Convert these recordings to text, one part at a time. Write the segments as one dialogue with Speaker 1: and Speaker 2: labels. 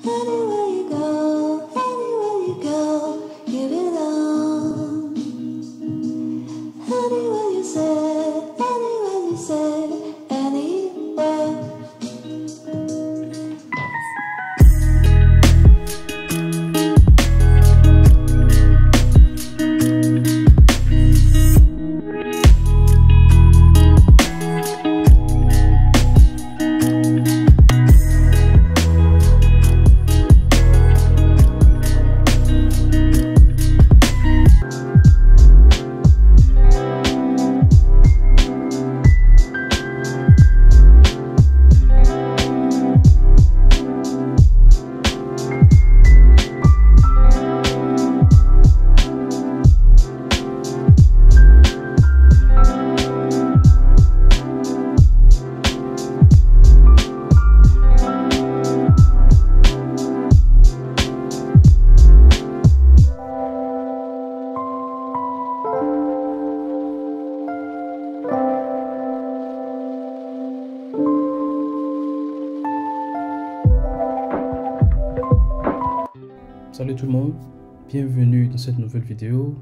Speaker 1: Anywhere you go, give it on. Anywhere you say, anywhere.
Speaker 2: Salut tout le monde, bienvenue dans cette nouvelle vidéo.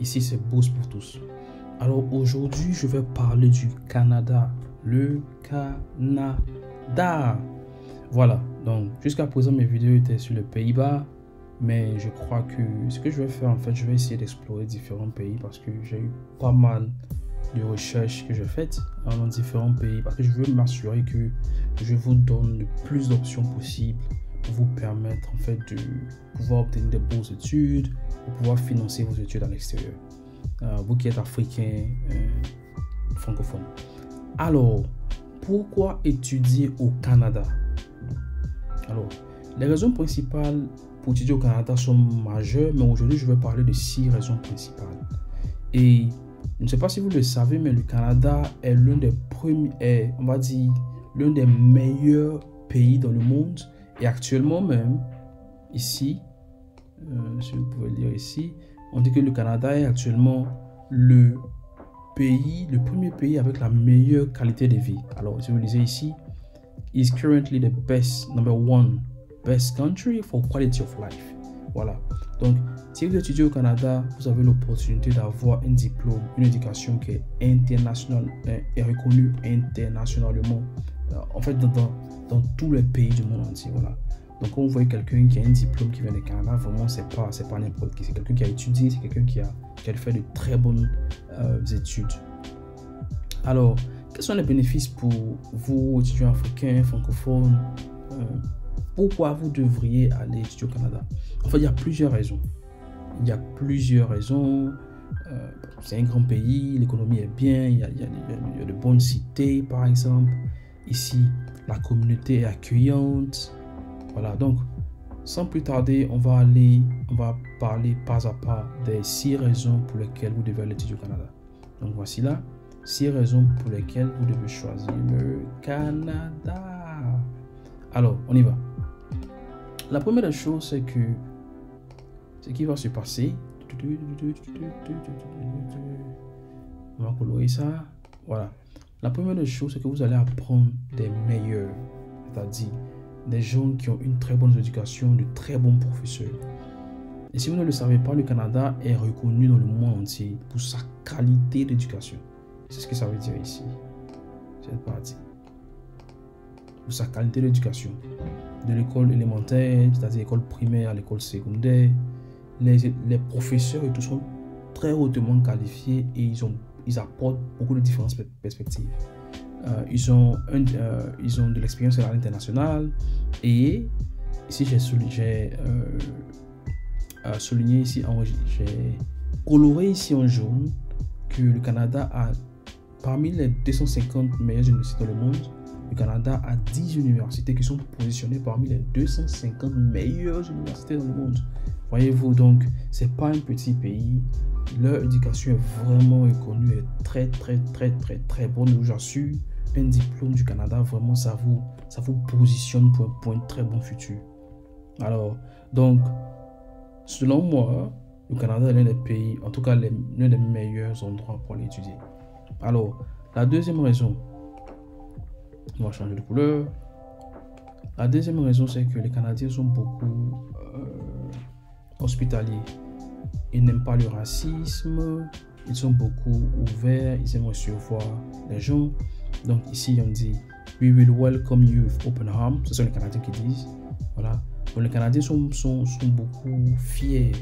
Speaker 2: Ici c'est Bourse pour tous. Alors aujourd'hui je vais parler du Canada. Le Canada. Voilà, donc jusqu'à présent mes vidéos étaient sur les Pays-Bas. Mais je crois que ce que je vais faire en fait, je vais essayer d'explorer différents pays parce que j'ai eu pas mal de recherches que j'ai faites dans différents pays. Parce que je veux m'assurer que je vous donne le plus d'options possibles pour vous permettre en fait de pouvoir obtenir des bourses d'études, pour pouvoir financer vos études à l'extérieur. Vous qui êtes africain, francophone. Alors, pourquoi étudier au Canada? Alors, les raisons principales pour étudier au Canada sont majeures, mais aujourd'hui je vais parler de 6 raisons principales. Et je ne sais pas si vous le savez, mais le Canada est l'un des premiers, on va dire, l'un des meilleurs pays dans le monde. Et actuellement même, ici, si vous pouvez lire ici, on dit que le Canada est actuellement le premier pays avec la meilleure qualité de vie. Alors, si vous lisez ici, is currently the number one best country for quality of life. Voilà. Donc, si vous étudiez au Canada, vous avez l'opportunité d'avoir un diplôme, une éducation qui est internationale et reconnue internationalement. En fait, dans tous les pays du monde entier. Voilà. Donc, quand vous voyez quelqu'un qui a un diplôme qui vient du Canada, vraiment, c'est pas n'importe qui. C'est quelqu'un qui a étudié, c'est quelqu'un qui a fait de très bonnes études. Alors, quels sont les bénéfices pour vous, étudiants africains, francophones? Pourquoi vous devriez aller étudier au Canada? En fait, il y a plusieurs raisons. C'est un grand pays, l'économie est bien, il y a de bonnes cités, par exemple. Ici, la communauté est accueillante. Voilà, donc, sans plus tarder, on va parler pas à pas des 6 raisons pour lesquelles vous devez aller étudier au Canada. Donc, voici là 6 raisons pour lesquelles vous devez choisir le Canada. Alors, on y va. La première des choses, c'est que ce qui va se passer, on va colorer ça. Voilà. La première des choses, c'est que vous allez apprendre des meilleurs, c'est-à-dire des gens qui ont une très bonne éducation, de très bons professeurs. Et si vous ne le savez pas, le Canada est reconnu dans le monde entier pour sa qualité d'éducation. C'est ce que ça veut dire ici, cette partie. Pour sa qualité d'éducation. De l'école élémentaire, c'est-à-dire l'école primaire à l'école secondaire, les professeurs et tout sont très hautement qualifiés et ils apportent beaucoup de différentes perspectives. Ils ont de l'expérience à l'international et ici j'ai souligné ici, j'ai coloré ici en jaune que le Canada a, parmi les 250 meilleures universités dans le monde, le Canada a 10 universités qui sont positionnées parmi les 250 meilleures universités dans le monde. Voyez-vous, donc, c'est pas un petit pays. Leur éducation est vraiment reconnue et très bonne. Je vous assure, un diplôme du Canada, vraiment, ça vous positionne pour un très bon futur. Alors, donc, selon moi, le Canada est l'un des pays, en tout cas, l'un des meilleurs endroits pour aller étudier. Alors, la deuxième raison, on va changer de couleur. La deuxième raison, c'est que les Canadiens sont beaucoup hospitaliers. Ils n'aiment pas le racisme, ils sont beaucoup ouverts, ils aiment recevoir les gens. Donc ici, on dit « We will welcome you with open arms ». Ce sont les Canadiens qui disent. Voilà. Donc, les Canadiens sont beaucoup fiers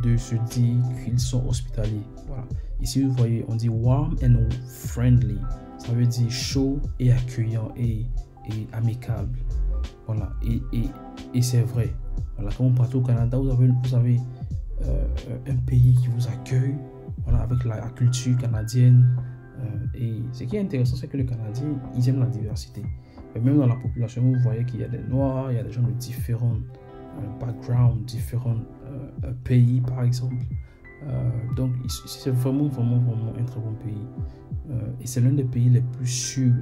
Speaker 2: de se dire qu'ils sont hospitaliers. Voilà. Ici, vous voyez, on dit « warm and friendly ». Ça veut dire chaud et accueillant et amicable. Voilà. Et c'est vrai. Voilà. Comme partout au Canada, vous avez un pays qui vous accueille, voilà, avec la culture canadienne. Et ce qui est intéressant, c'est que les Canadiens, ils aiment la diversité. Et même dans la population, vous voyez qu'il y a des Noirs, il y a des gens de différents backgrounds, différents pays, par exemple. Donc, c'est vraiment un très bon pays. Et c'est l'un des pays les plus sûrs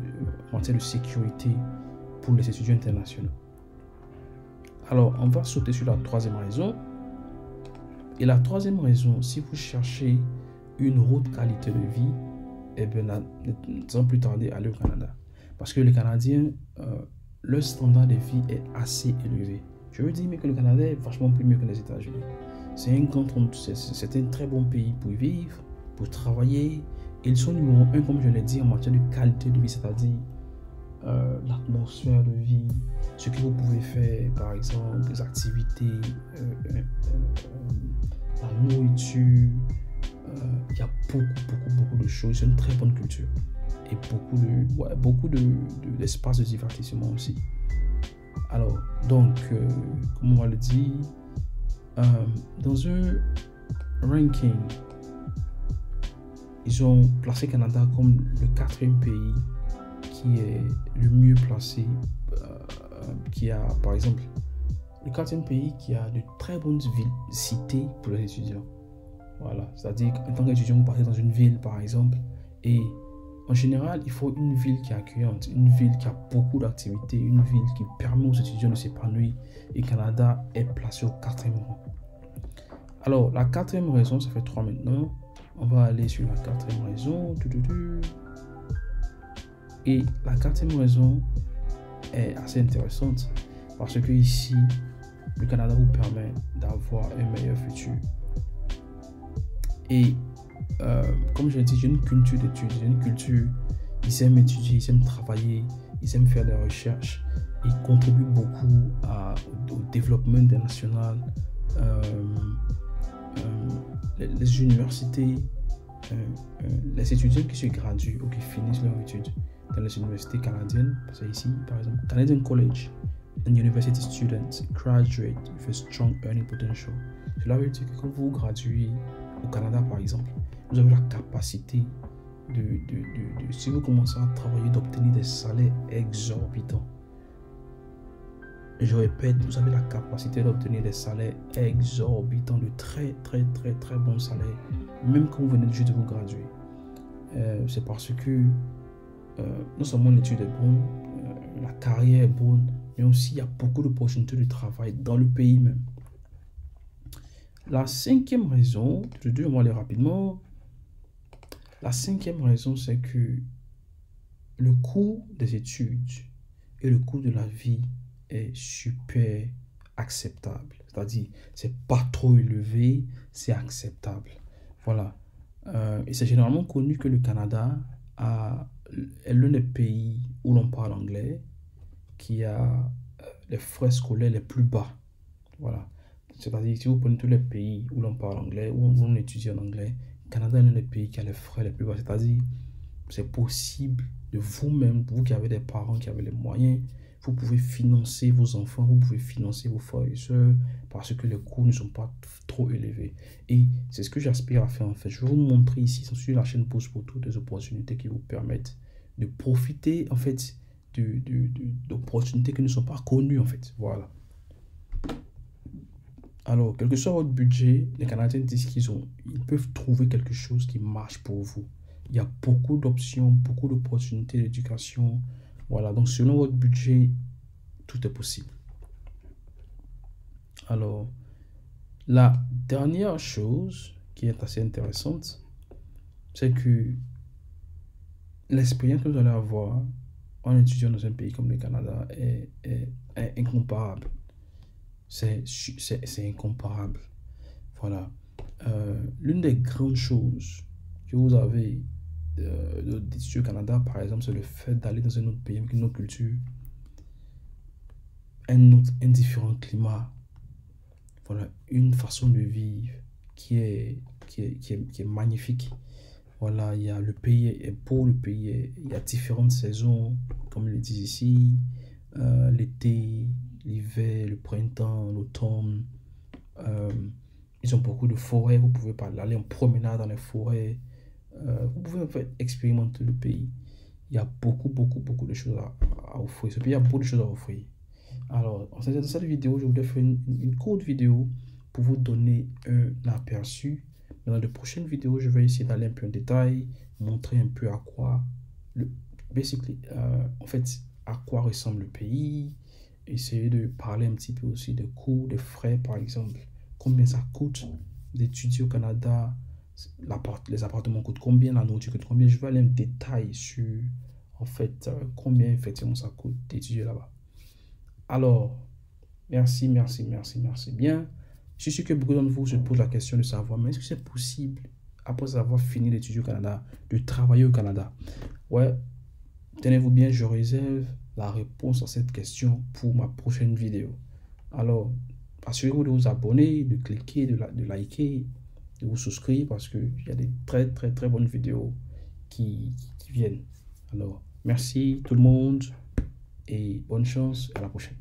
Speaker 2: en matière de sécurité pour les étudiants internationaux. Alors, on va sauter sur la troisième raison. Et la troisième raison, si vous cherchez une haute qualité de vie, eh bien, sans plus tarder, allez au Canada. Parce que les Canadiens, leur standard de vie est assez élevé. Je veux dire mais que le Canada est vachement plus mieux que les États-Unis. C'est un très bon pays pour vivre, pour travailler. Ils sont numéro 1, comme je l'ai dit, en matière de qualité de vie, c'est-à-dire l'atmosphère de vie, ce que vous pouvez faire, par exemple, les activités, la nourriture. Il y a beaucoup de choses. C'est une très bonne culture. Et beaucoup d'espace de divertissement aussi. Alors, donc, comme on va le dire, dans un ranking, ils ont placé Canada comme le 4e pays qui est le mieux placé, qui a, par exemple, le 4e pays qui a de très bonnes villes, cités pour les étudiants. Voilà, c'est-à-dire qu'en tant qu'étudiant, vous partez dans une ville, par exemple, et en général, il faut une ville qui est accueillante, une ville qui a beaucoup d'activités, une ville qui permet aux étudiants de s'épanouir. Et Canada est placé au 4e rang. Alors, la 4e raison, ça fait 3 maintenant. On va aller sur la 4e raison. Et la 4e raison est assez intéressante parce que ici, le Canada vous permet d'avoir un meilleur futur. Et comme je l'ai dit, j'ai une culture d'études, j'ai une culture, ils aiment étudier, ils aiment travailler, ils aiment faire des recherches, ils contribuent beaucoup au développement international. Les universités, les étudiants qui se graduent ou qui finissent leur études dans les universités canadiennes, parce que ici, par exemple, Canadian College and University Students graduate with a strong earning potential. Cela veut dire que quand vous graduez au Canada, par exemple, vous avez la capacité si vous commencez à travailler, d'obtenir des salaires exorbitants. Je répète, vous avez la capacité d'obtenir des salaires exorbitants, de très bons salaires, même quand vous venez juste de vous graduer. C'est parce que non seulement l'étude est bonne, la carrière est bonne, mais aussi il y a beaucoup d'opportunités de travail dans le pays même. La 5e raison, on va aller rapidement. La 5e raison, c'est que le coût des études et le coût de la vie est super acceptable. C'est-à-dire, c'est pas trop élevé, c'est acceptable. Voilà. Et c'est généralement connu que le Canada est l'un des pays où l'on parle anglais qui a les frais scolaires les plus bas. Voilà. C'est-à-dire, si vous prenez tous les pays où l'on parle anglais, où on étudie en anglais, le Canada est l'un des pays qui a les frais les plus bas. C'est-à-dire, c'est possible de vous-même, vous qui avez des parents qui avez les moyens, vous pouvez financer vos enfants, vous pouvez financer vos frères et sœurs parce que les coûts ne sont pas trop élevés. Et c'est ce que j'aspire à faire en fait. Je vais vous montrer ici sur la chaîne Pause pour toutes des opportunités qui vous permettent de profiter en fait d'opportunités qui ne sont pas connues en fait. Voilà. Alors, quel que soit votre budget, les Canadiens disent ils peuvent trouver quelque chose qui marche pour vous. Il y a beaucoup d'options, beaucoup d'opportunités d'éducation. Voilà, donc selon votre budget, tout est possible. Alors, la dernière chose qui est assez intéressante, c'est que l'expérience que vous allez avoir en étudiant dans un pays comme le Canada est incomparable. C'est incomparable. Voilà. L'une des grandes choses que vous avez d'étudier au Canada, par exemple, c'est le fait d'aller dans un autre pays avec une autre culture, un différent climat. Voilà, une façon de vivre qui est magnifique. Voilà, il y a le pays est beau, il y a différentes saisons, comme ils le disent ici, l'été, l'hiver, le printemps, l'automne. Euh, Ils ont beaucoup de forêts, vous pouvez aller en promenade dans les forêts. Vous pouvez en fait expérimenter le pays. Il y a beaucoup de choses à offrir. Ce pays a beaucoup de choses à offrir. Alors, dans cette vidéo, je voulais faire une courte vidéo pour vous donner un aperçu. Dans de prochaines vidéos, je vais essayer d'aller un peu en détail, montrer un peu à quoi, en fait, à quoi ressemble le pays, essayer de parler un petit peu aussi de coûts, de frais, par exemple, combien ça coûte d'étudier au Canada, les appartements coûtent combien, la nourriture coûte combien. Je vais aller en détail sur, en fait, combien effectivement ça coûte d'étudier là-bas. Alors, merci bien. Je suis sûr que beaucoup d'entre vous se posent la question de savoir, mais est-ce que c'est possible, après avoir fini d'étudier au Canada, de travailler au Canada? Ouais, tenez-vous bien, je réserve la réponse à cette question pour ma prochaine vidéo. Alors, assurez-vous de vous abonner, de cliquer, de liker, de vous souscrire parce qu'il y a des très bonnes vidéos qui viennent. Alors, merci tout le monde et bonne chance, à la prochaine.